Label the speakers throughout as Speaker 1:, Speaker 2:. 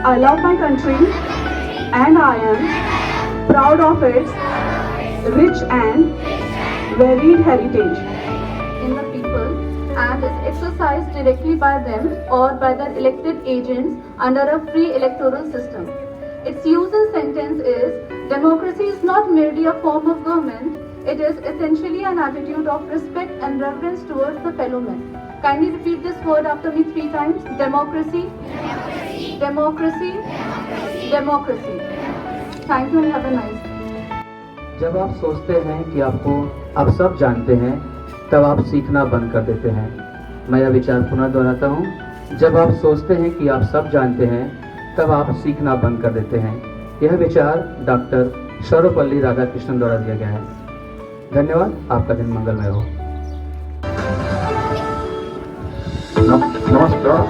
Speaker 1: I love my country and I am proud of its rich and varied heritage in the people and is exercised directly by them or by their elected agents under a free electoral system. Its use in sentence is, democracy is not merely a form of government, it is essentially an attitude of respect and reverence towards the fellow man. Kindly repeat this word after me 3 times. Democracy. Democracy. Democracy. Thank you and have a nice day.
Speaker 2: जब आप सोचते हैं कि आप सब जानते हैं, तब आप सीखना बंद कर देते हैं। मैं यह विचार पुनः दोहराता हूँ। जब आप सोचते हैं कि आप सब जानते हैं, तब आप सीखना बंद कर देते हैं। यह विचार डॉक्टर सर्वपल्ली राधाकृष्णन द्वारा दिया गया है। धन्यवाद। आपका दिन मंगलमय हो।
Speaker 3: नमस्कार।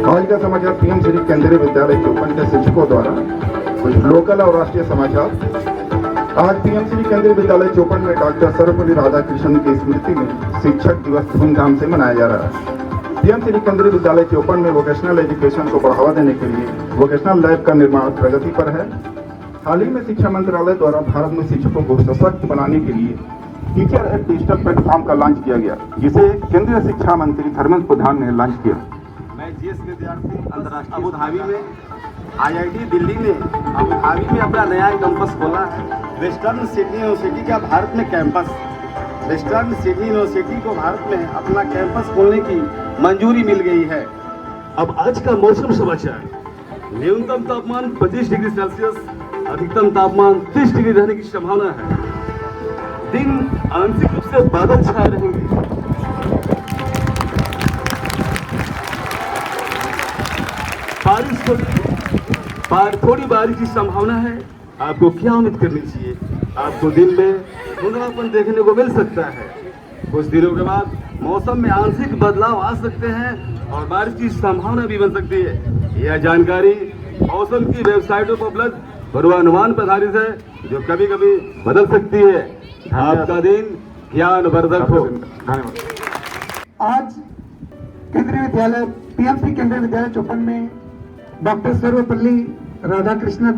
Speaker 3: आज का समाचार पीएम श्री केंद्रीय विद्यालय चौपन के शिक्षकों द्वारा कुछ लोकल और राष्ट्रीय समाचार। आज पीएम श्री केंद्रीय विद्यालय चौपन में डॉक्टर सर्वपल्ली राधाकृष्णन की स्मृति में शिक्षक दिवस धूमधाम से मनाया जा रहा है। पीएम श्री केंद्रीय विद्यालय चौपन में वोकेशनल एजुकेशन को बढ़ावा देने के लिए वोकेशनल लैब का निर्माण प्रगति पर है। हाल ही में शिक्षा मंत्रालय द्वारा भारत में शिक्षकों को सशक्त बनाने के लिए टीचर ऐप डिजिटल प्लेटफॉर्म का लॉन्च किया गया, जिसे केंद्रीय शिक्षा मंत्री धर्मेंद्र प्रधान ने लॉन्च किया।
Speaker 4: मैं जीएस विद्यार्थी अंतर्राष्ट्रीय अबू धाबी में आईआईटी दिल्ली ने अबू धाबी में अपना नया कैंपस खोला है। वेस्टर्न सिडनी यूनिवर्सिटी का भारत में कैंपस, वेस्टर्न सिडनी यूनिवर्सिटी को भारत में अपना कैंपस खोलने की मंजूरी मिल गई है।
Speaker 5: अब आज का मौसम समाचार। न्यूनतम तापमान 25 डिग्री सेल्सियस, अधिकतम तापमान 30 डिग्री रहने की संभावना है। दिन आंशिक रूप से बादल छाए रहेंगे। थोड़ी बारिश की संभावना है। आपको क्या उम्मीद करनी चाहिए? आपको दिन में धुंधलापन देखने को मिल सकता है। कुछ दिनों के बाद मौसम में आंशिक बदलाव आ सकते हैं और बारिश की संभावना भी बन सकती है। यह जानकारी मौसम की वेबसाइटों पर उपलब्ध पूर्वानुमान पर आधारित है, जो कभी कभी बदल सकती है। आपका दिन ज्ञानवर्धक हो।
Speaker 6: आज केंद्रीय विद्यालय पीएमसी केंद्रीय विद्यालय चौपन में डॉक्टर सर्वपल्ली राधाकृष्णन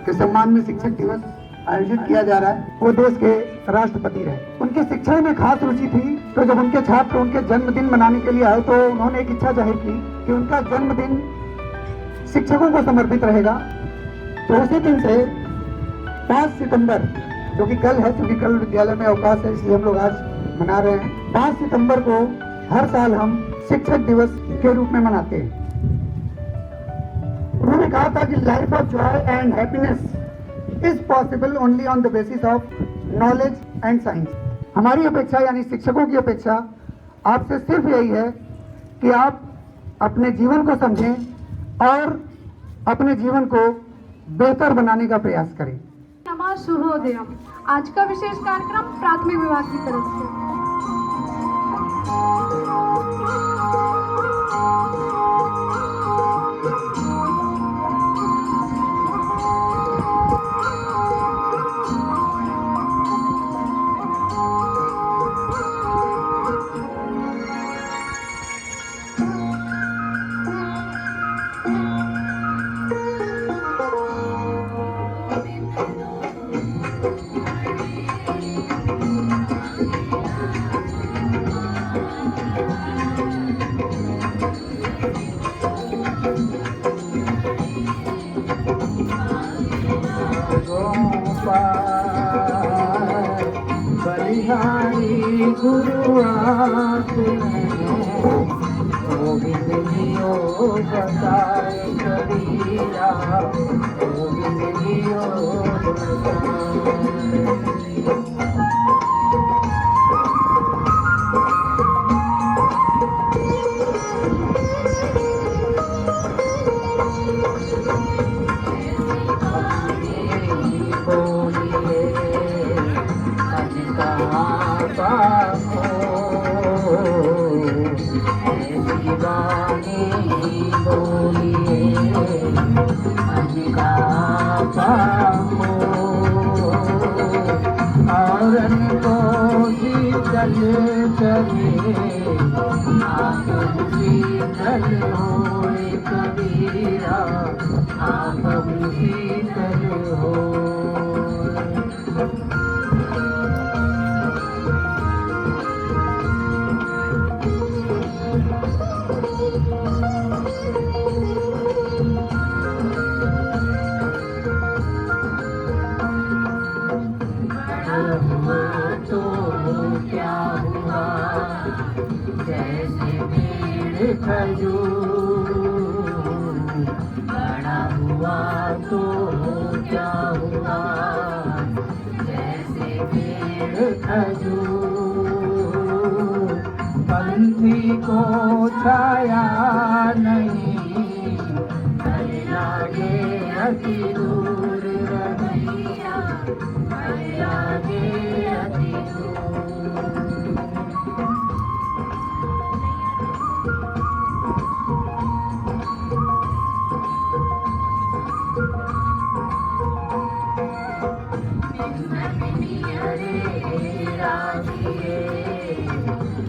Speaker 6: के सम्मान में शिक्षक दिवस आयोजित किया जा रहा है। वो देश के राष्ट्रपति रहे। उनकी शिक्षा में खास रुचि थी, तो जब उनके छात्र उनके जन्मदिन मनाने के लिए आए तो उन्होंने एक इच्छा जाहिर की कि उनका जन्मदिन शिक्षकों को समर्पित रहेगा। तो उसी दिन से 5 सितंबर, जो कि कल है, क्योंकि कल विद्यालय में अवकाश है इसलिए हम लोग आज मना रहे हैं, 5 सितंबर को हर साल हम शिक्षक दिवस के रूप में मनाते हैं। उन्होंने कहा था कि life of Joy and happiness is possible only on the basis of knowledge and science. हमारी अपेक्षा यानी शिक्षकों की अपेक्षा आपसे सिर्फ यही है कि आप अपने जीवन को समझें और अपने जीवन को बेहतर बनाने का प्रयास करें।
Speaker 1: नमः शुभोदयम। आज का विशेष कार्यक्रम प्राथमिक विभाग की तरफ से।
Speaker 6: बलिहारी गुरु गोविंद लियो बताए कबीरा, गोविंद लियो बोलिए
Speaker 7: जैसे पेड़ खजूर, बड़ा हुआ तो क्या हुआ, जैसे पेड़ खजूर, पंछी को छाया नहीं, डर लागे अति दूर रहिया, डर लागे अति दूर।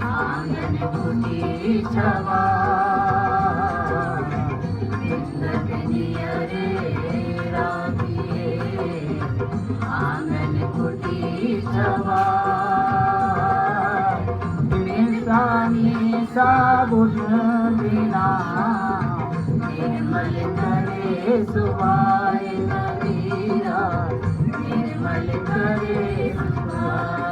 Speaker 7: आंगन बुटी छवा, रे रागिए, आंगन बुटी छवा, निशानी साबुन बिना, निर्मल करे सुवाए नदीरा, निर्मल करे सुवाए।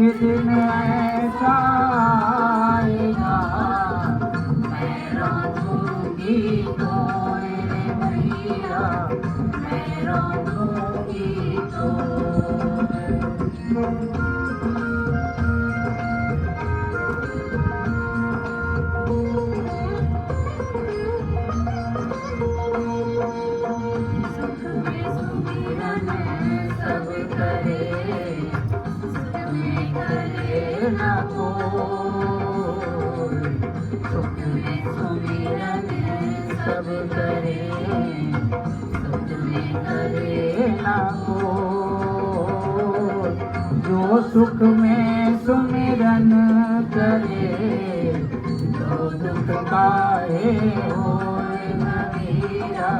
Speaker 7: एक दिन ऐसा आएगा, मैं रोऊंगी तो रे भैया, मैं रोऊंगी तो। सुख में सुमिरन सब करे, करे न कोई, सुख में सुमिरन सब करे, सुख में करे न कोई, जो सुख में सुमिरन करे, जो दुख काहे होए न मीरा,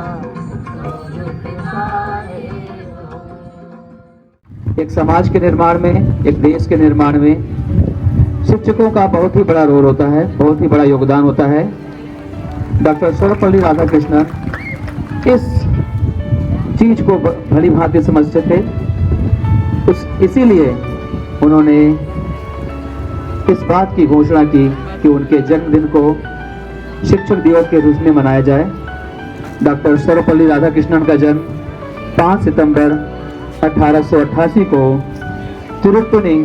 Speaker 7: जो दुख काहे
Speaker 2: एक समाज के निर्माण में, एक देश के निर्माण में शिक्षकों का बहुत ही बड़ा रोल होता है, बहुत ही बड़ा योगदान होता है। डॉक्टर सर्वपल्ली राधाकृष्णन इस चीज को भली भांति समझते थे, इसीलिए उन्होंने इस बात की घोषणा की कि उनके जन्मदिन को शिक्षक दिवस के रूप में मनाया जाए। डॉक्टर सर्वपल्ली राधाकृष्णन का जन्म 5 सितंबर 1888 को तिरुपति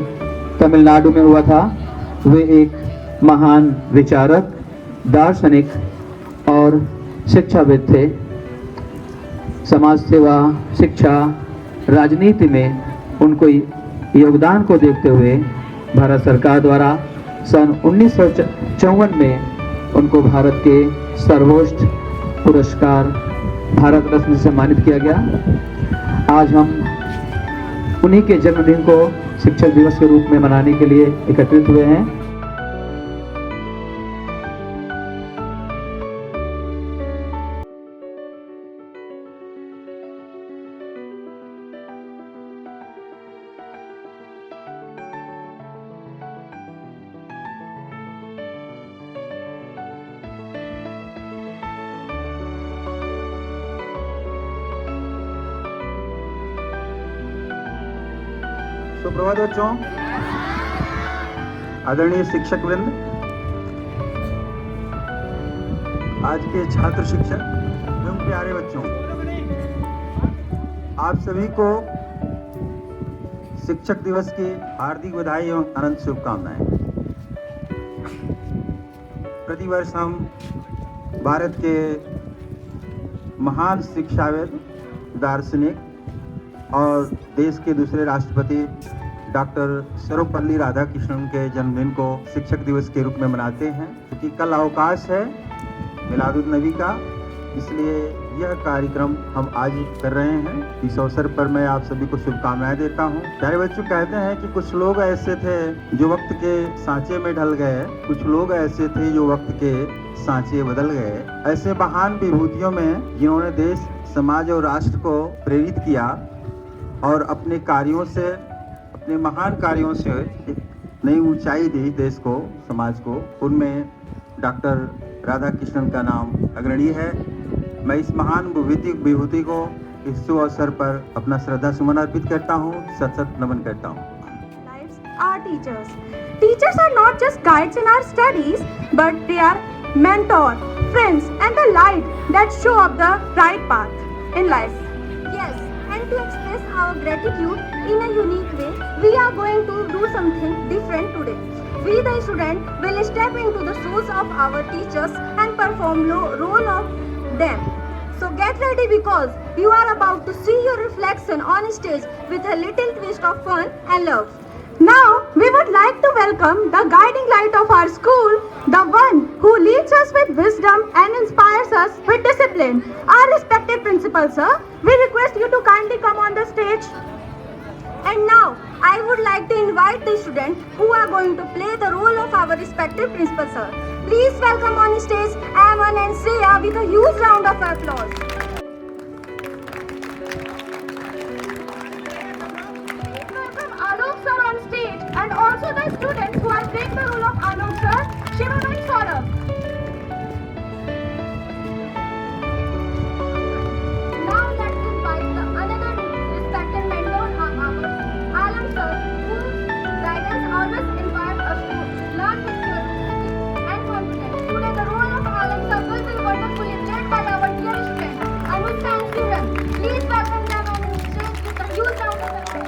Speaker 2: तमिलनाडु में हुआ था। वे एक महान विचारक, दार्शनिक और शिक्षाविद थे। समाज सेवा, शिक्षा, राजनीति में उनको योगदान को देखते हुए भारत सरकार द्वारा सन 1954 में उनको भारत के सर्वोच्च पुरस्कार भारत रत्न से सम्मानित किया गया। आज हम उन्हीं के जन्मदिन को शिक्षक दिवस के रूप में मनाने के लिए एकत्रित हुए हैं।
Speaker 8: सुप्रभात बच्चों, आदरणीय शिक्षक वृंद, आज के छात्र शिक्षक एवं प्यारे बच्चों, आप सभी को शिक्षक दिवस की हार्दिक बधाई एवं अनंत शुभकामनाएं। प्रतिवर्ष हम भारत के महान शिक्षाविद, दार्शनिक और देश के दूसरे राष्ट्रपति डॉक्टर सर्वपल्ली राधाकृष्णन के जन्मदिन को शिक्षक दिवस के रूप में मनाते हैं। क्योंकि कल अवकाश है मिलादुन नबी का, इसलिए
Speaker 9: यह कार्यक्रम हम आज कर रहे हैं। इस अवसर पर मैं आप सभी को शुभकामनाएं देता हूं। प्यारे बच्चों, कहते हैं कि कुछ लोग ऐसे थे जो वक्त के सांचे में ढल गए, कुछ लोग ऐसे थे जो वक्त के सांचे बदल गए। ऐसे महान विभूतियों में जिन्होंने देश, समाज और राष्ट्र को प्रेरित किया और अपने कार्यों से, अपने महान कार्यों से एक नई ऊंचाई दी देश को, समाज को, उनमें डॉक्टर राधा कृष्णन का नाम अग्रणी है। मैं इस महान विभूति को इस शुभ अवसर पर अपना श्रद्धा सुमन अर्पित करता हूँ, सत सत नमन करता हूँ।
Speaker 10: Our teachers. Teachers are not just guides in our studies, but they are mentors, friends, and the light that show up the right path in life.
Speaker 11: Yes, and to express our gratitude in a unique way, we are going to do something different today. We, the students, will step into the shoes of our teachers and perform role of them. So get ready because you are about to see your reflection on stage with a little twist of fun and love.
Speaker 10: Now, we would like to welcome the guiding light of our school, the one who leads us with wisdom and inspires us with discipline. Our respected principal, sir, we request you to kindly come on the stage.
Speaker 11: And now, I would like to invite the students who are going to play the role of our respected principal, sir. Please welcome on stage Aman and Shreya with a huge round of applause.
Speaker 10: Alok sir on stage, and also the students who are playing the role of Alok sir, Shivam and Saurabh.
Speaker 11: Now let's invite another respected mentor of ours, Alam sir, whose guidance always inspires us to learn with curiosity and confidence. Today the role of Alam sir will be wonderfully played by our dear student, Anushka and Siran. Please welcome them on stage with a huge round of applause.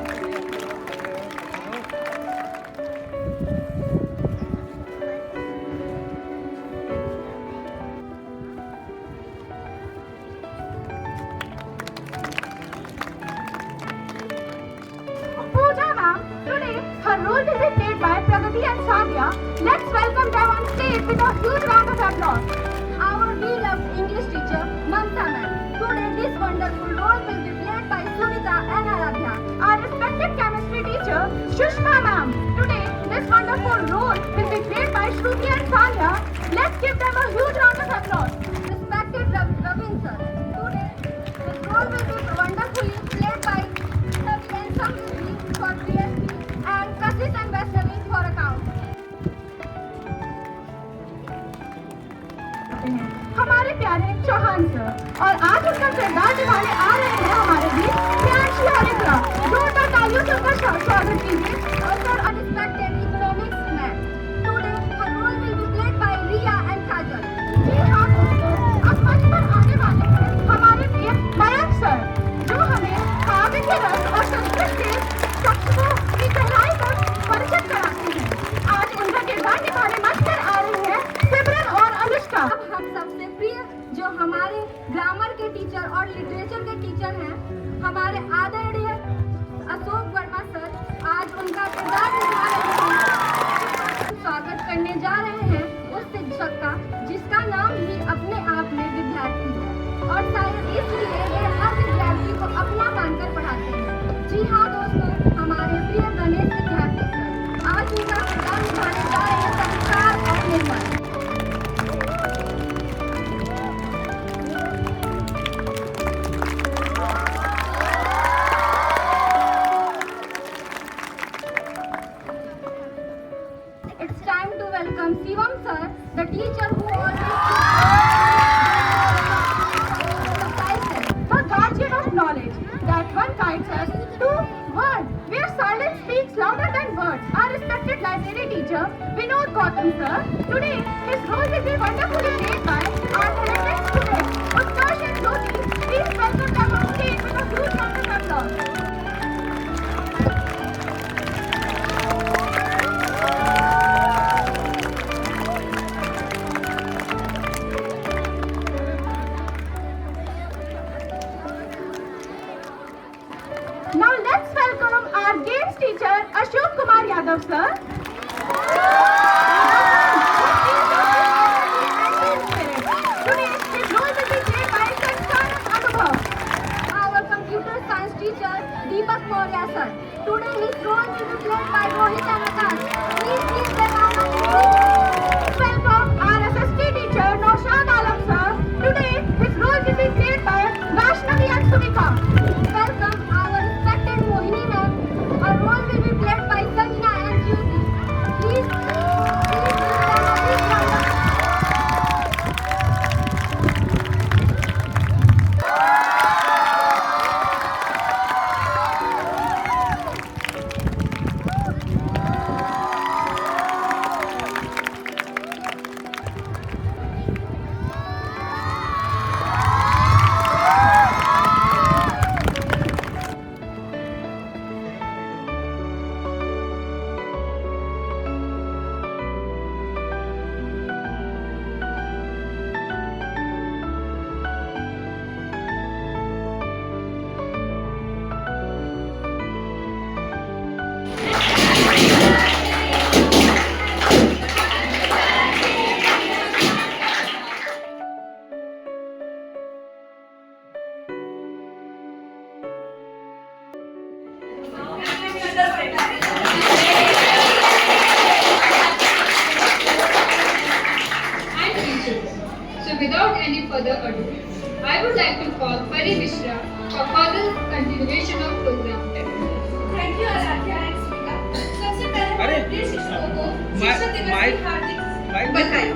Speaker 10: Pooja ma'am, today her role will be played by Pragati and Savya. Let's welcome them on stage with a huge round of applause.
Speaker 11: Our beloved English teacher, Mamta ma'am. Today this wonderful role will be played by Sunita and Aradhya.
Speaker 10: Our respected chemistry teacher, Shushma ma'am. Today this wonderful role will be played by Shruti and Sanya. Let's give them a huge round of applause.
Speaker 11: Respected Ravin sir. Today this role will be wonderfully played by Ravi and Samruddhi for PSP and Kashish and Vaishnavi for account.
Speaker 10: हमारे प्यारे Chauhan sir, और आज उनका किरदार निभाने आ रहे हैं हमारे बीच प्रियांशी हरिद्रा। जोरदार तालियों से उनका स्वागत कीजिए।
Speaker 11: Also unexpected economics man. Today her role will be played by Riya and Kajal.
Speaker 10: जी हाँ दोस्तों, अब मंच पर आने वाले हैं हमारे प्रिय मयंक सर, जो हमें काव्य के रस और संस्कृत के शब्दों की गहराई का परिचित कराते हैं। आज उनका किरदार निभाने मंच पर आ रही है सिमरन और अनुष्का।
Speaker 11: अब हम सबसे प्रिय जो हमारे ग्रामर के टीचर और लिटरेचर के टीचर हैं, हमारे आदरणीय अशोक वर्मा सर, आज उनका किरदार निभा रहे हैं। स्वागत करने जा रहे हैं उस शिक्षक का जिसका नाम ही अपने आप में विद्यार्थी है, और शायद इसलिए वे हर विद्यार्थी को अपना मानकर पढ़ाते हैं। जी हाँ दोस्तों, हमारे प्रिय गणेश विद्यार्थी सर आज उनका किरदार निभाने जा रहे हैं संस्कार और निर्मल। It's time to welcome Shivam sir, the teacher who always
Speaker 10: the guardian of knowledge, that one guides us to word, where silence speaks louder than words. Our respected library teacher, Vinod Gautam sir, today his role will be wonderfully played by our talented students, Utkarsh and Jyoti. Please welcome them on stage with a huge round of applause. Now let's welcome our games teacher Ashok Kumar Yadav sir. without any further ado, I would like to call Hari Mishra for further continuation of program.
Speaker 11: Thank you Aaradhya and Smita. सबसे पहले हमारे प्रिय शिक्षकों को शिक्षक दिवस की हार्दिक बधाई।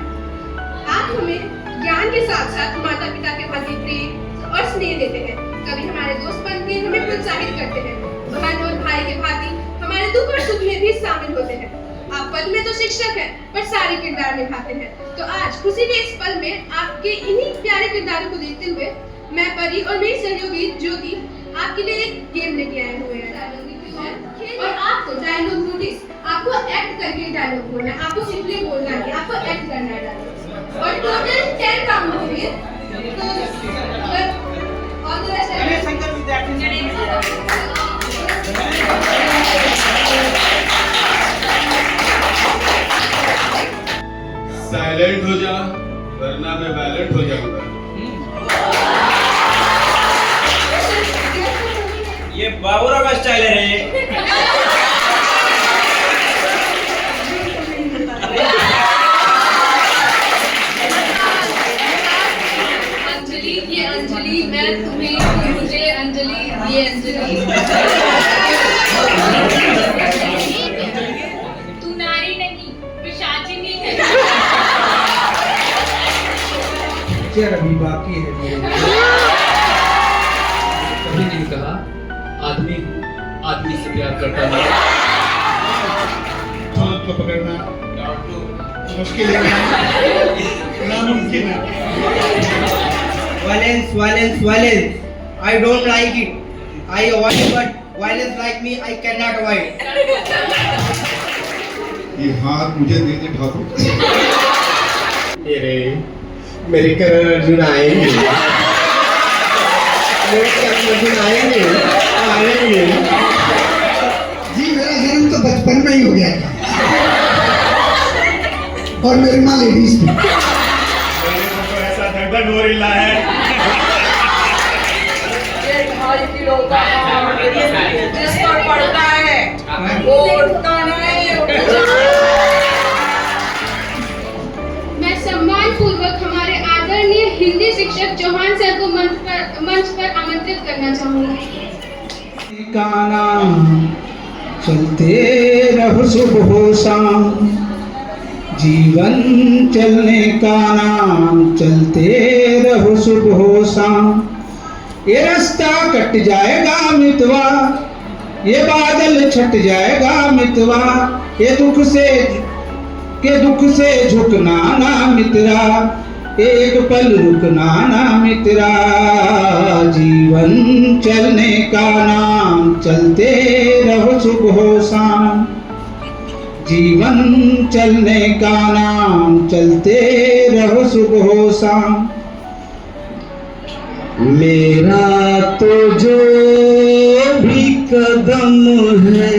Speaker 11: आप हमें ज्ञान के साथ साथ माता पिता के प्रति प्रेम और स्नेह देते हैं। कभी हमारे दोस्त बनकर हमें प्रोत्साहित करते हैं। बहन और भाई के भांति हमारे दुख और सुख में भी शामिल होते हैं। आप पद में तो शिक्षक हैं, पर सारे किरदार निभाते हैं। तो आज खुशी के इस पल में आपके इन्हीं प्यारे किरदारों को देखते हुए मैं परी और मेरी सहयोगी ज्योति आपके लिए एक गेम लेके आए हुए हैं। और आपको डायलॉग नोटिस, आपको एक्ट करके डायलॉग बोलना है, आपको सिंपली बोलना है, आपको एक्ट करना है डायलॉग। और टोटल 10 राउंड होंगे। तो ऑल द बेस्ट।
Speaker 5: साइलेंट हो जा, वरना मैं वायलेंट हो जाऊंगा।
Speaker 12: ये बाबूराव का स्टाइल है।
Speaker 10: अंजलि, ये अंजलि, मैं तुम्हें, मुझे अंजलि, ये अंजलि। तू नारी नहीं, पिशाचिनी है।
Speaker 7: अभी बाकी है मेरे।
Speaker 2: कभी नहीं कहा आदमी आदमी से प्यार करता है।
Speaker 8: हाथ को पकड़ना मुश्किल है, नामुमकिन है।
Speaker 12: Violence, violence, violence. I don't like it. I avoid it, but violence like me, I cannot avoid.
Speaker 8: ये हाथ मुझे दे दे ठाकुर। मेरे करण अर्जुन आएंगे, मेरे करण अर्जुन आएंगे।
Speaker 6: जी मेरा जन्म तो बचपन में ही हो गया था और मेरी माँ लेडीज थी।
Speaker 5: मेरे को तो ऐसा धड़धड़ हो रही है।
Speaker 13: 2.5 किलो का जिस पर पड़ता है वो उठता नहीं।
Speaker 10: मैं सम्मान पूर्वक हमारे आदरणीय हिंदी शिक्षक चौहान सर को मंच पर आमंत्रित करना चाहूंगी।
Speaker 7: का नाम चलते रहो सुबह शाम, जीवन चलने का नाम चलते रहो सुबह शाम। ये रास्ता कट जाएगा मितवा, ये बादल छट जाएगा मितवा। ये दुख से झुकना ना मित्रा, एक पल रुकना ना मित्रा। जीवन चलने का नाम चलते रहो सुबह शाम, जीवन चलने का नाम चलते रहो सुबह शाम। मेरा तो जो भी कदम है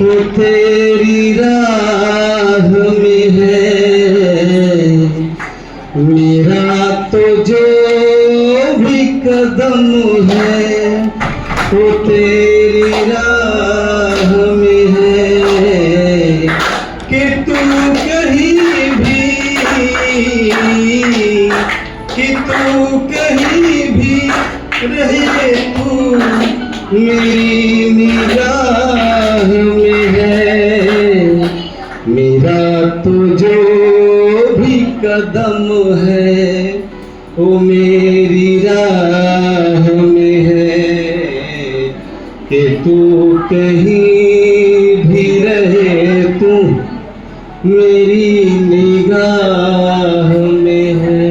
Speaker 7: वो तेरी राह में है। मेरा तो जो भी कदम है वो तेरी राह में है। कि तू कहीं भी रहे तू मेरी निगाह में है। मेरा तो जो भी कदम है वो मेरी राह में है। कि तू कहीं भी रहे तू मेरी निगाह में है।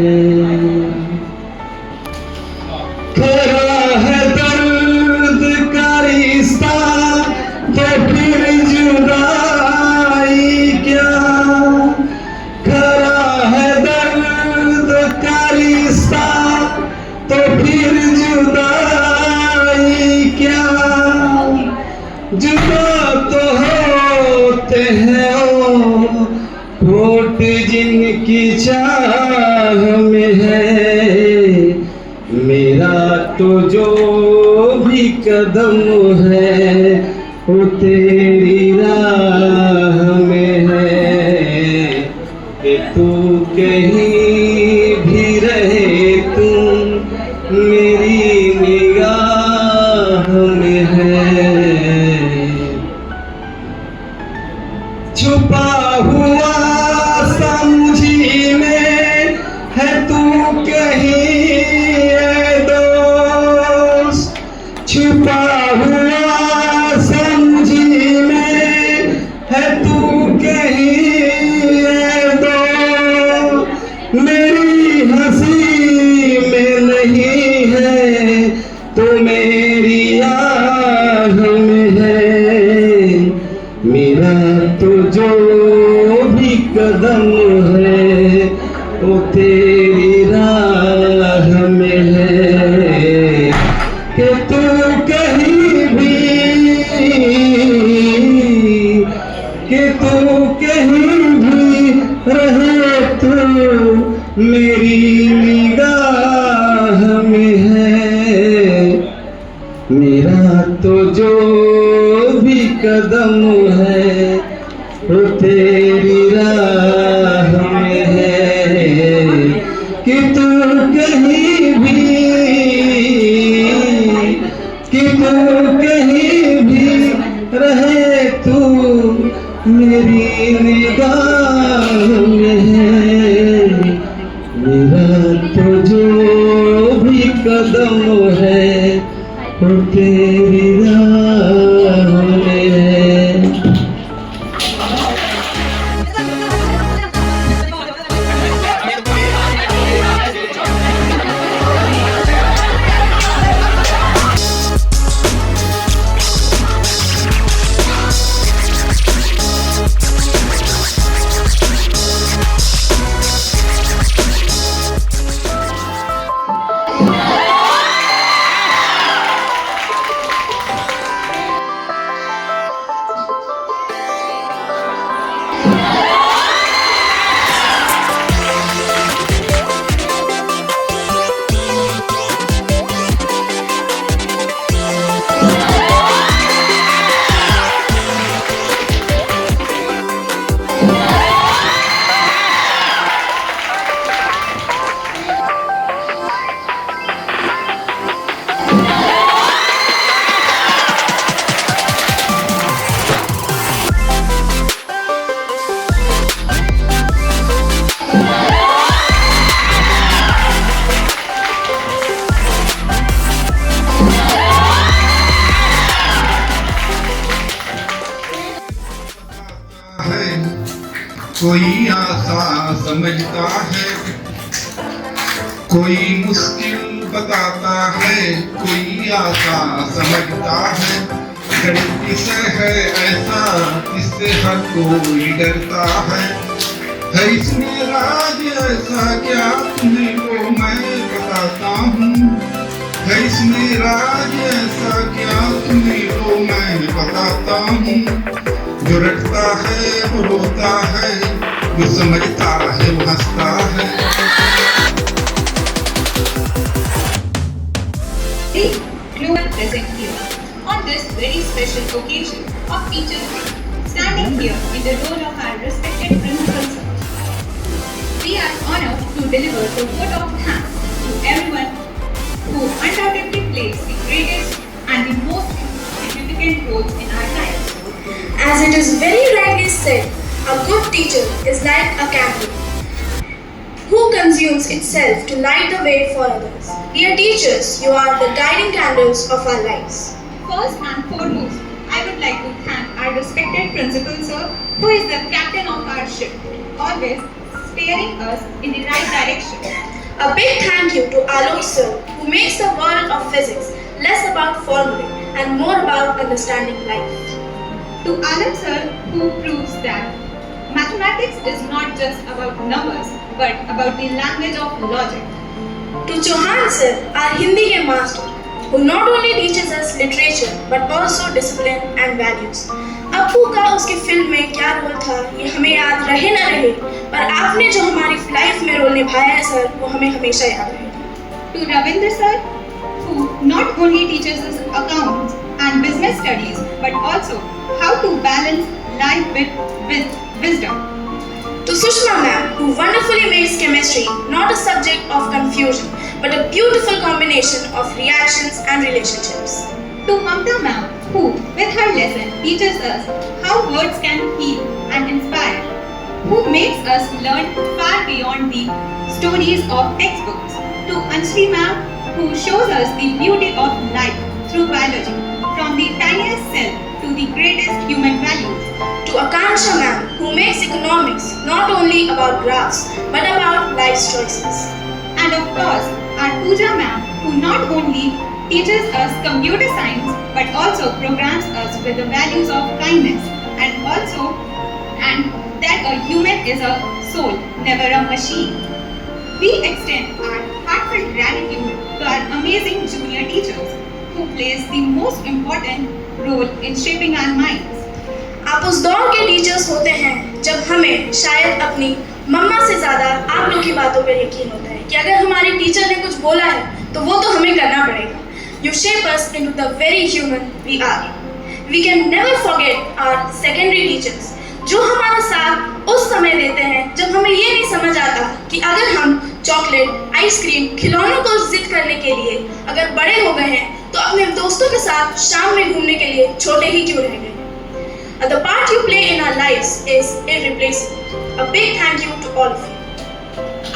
Speaker 7: खरा है दर्द का रिश्ता तो फिर जुदाई क्या। खरा है दर्द का रिश्ता तो फिर जुदाई क्या। जुदा तो होते हैं होठ जिनकी चाह में है। मेरा तो जो भी कदम है वो तेरी राह में है। कि तू कहीं तेरी राह में है कि तू कहीं भी, कि तू कहीं भी रहे तू मेरी निगाह में है। मेरा तो जो भी कदम है वो तेरी राह में है कि तू कहीं भी, कि तू कहीं भी रहे तू मेरी निगाह में है। मेरा तो जो भी कदम है वो तेरी राह में है।
Speaker 14: कोई आसान समझता है, कोई मुश्किल बताता है, कोई आसान समझता है। गणित विषय है ऐसा इससे हर कोई डरता है इसमें राज ऐसा क्या तुम्हें वो मैं बताता हूँ। है इसमें राज ऐसा क्या तुम्हें वो मैं बताता हूँ। जो रटता है वो रोता है, जो समझता है वो हंसता है।
Speaker 10: Global present here on this very special occasion of Teachers Day, standing here in the role of our respected principal sir. We are honored to deliver the vote of thanks to everyone who undoubtedly plays the greatest and the most significant roles in our lives.
Speaker 11: As it is very rightly said, a good teacher is like a candle who consumes itself to light the way for others. Dear teachers, you are the guiding candles of our lives.
Speaker 10: First and foremost, I would like to thank our respected principal sir, who is the captain of our ship, always steering us in the right direction.
Speaker 11: A big thank you to Alok sir, who makes the world of physics less about formulae and more about understanding life.
Speaker 10: To Alam sir, who proves that mathematics is not just about numbers, but about the language of logic.
Speaker 11: To Chauhan sir, our Hindi ke master, who not only teaches us literature but also discipline and values. Appu का उसकी film में क्या role था ये हमें याद रहे न रहे, पर आपने जो हमारी लाइफ में रोल निभाया है सर, वो हमें हमेशा याद रहेगा।
Speaker 10: To Ravindra sir, who not only teaches us accounts and business studies, but also how to balance life with wisdom.
Speaker 11: To Sushma ma'am, who wonderfully makes chemistry not a subject of confusion, but a beautiful combination of reactions and relationships.
Speaker 10: To Mamta ma'am, who with her lesson teaches us how words can heal and inspire, who makes us learn far beyond the stories of textbooks. To Anshri ma'am, who shows us the beauty of life through biology, from the tiniest cell to the greatest human values.
Speaker 11: To Akanksha ma'am, who makes economics not only about graphs, but about life's choices.
Speaker 10: And of course, our Pooja ma'am, who not only teaches us computer science, but also programs us with the values of kindness, and that a human is a soul, never a machine.
Speaker 15: We extend our heartfelt gratitude to our amazing junior teachers who plays the most important role in shaping our minds.
Speaker 16: आप उस दौर के teachers होते हैं जब हमें शायद अपनी मम्मा से ज़्यादा आप लोग की बातों पर यकीन होता है कि अगर हमारे टीचर ने कुछ बोला है तो वो तो हमें करना पड़ेगा. You shape us into the very human we are. We can never forget our secondary teachers जो हमारा साथ उस समय देते हैं जब हमें ये नहीं समझ आता कि अगर हम चॉकलेट, आइसक्रीम, खिलौनों को जिद करने के लिए अगर बड़े हो गए हैं तो अपने दोस्तों के साथ शाम में घूमने के लिए छोटे ही क्यों रह गए. The part you play in our lives is irreplaceable. A big thank you to all of you.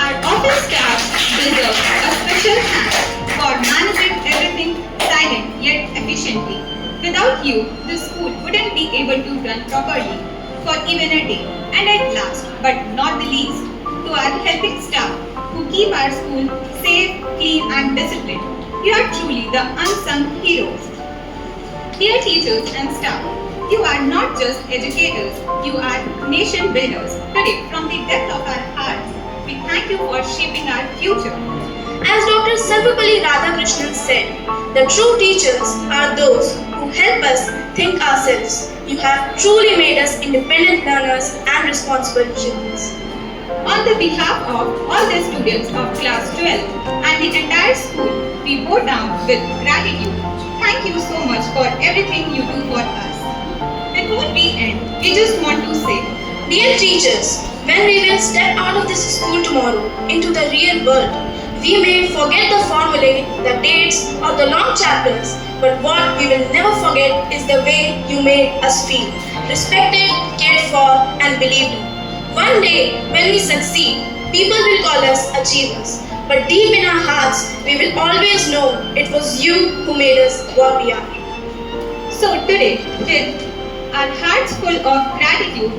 Speaker 15: Our office staff deserves a special thanks for managing everything silent yet efficiently. Without you, the school wouldn't be able to run properly for even a day. And at last, but not the least, to our helping staff who keep our school safe, clean and disciplined. You are truly the unsung heroes. Dear teachers and staff, you are not just educators, you are nation builders. Today, from the depth of our hearts, we thank you for shaping our future.
Speaker 16: As Dr. Sarvapalli Radhakrishnan said, the true teachers are those who help us think ourselves. You have truly made us independent learners and responsible humans.
Speaker 15: On the behalf of all the students of class 12 and the entire school, we bow down with gratitude. Thank you so much for everything you do for us. Before we end, we just want to say,
Speaker 16: dear teachers, when we will step out of this school tomorrow into the real world, we may forget the formulae, the dates or the long chapters, but what we will never forget is the way you made us feel, respected, cared for and believed in. One day, when we succeed, people will call us achievers, but deep in our hearts, we will always know it was you who made us what we are.
Speaker 15: So today, with our hearts full of gratitude,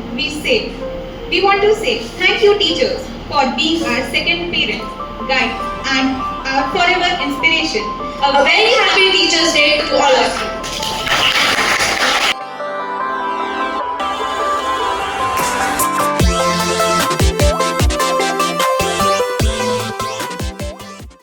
Speaker 15: we want to say thank you teachers for being our second parents, guide and our forever inspiration.
Speaker 16: A very happy Teachers' Day to all of you.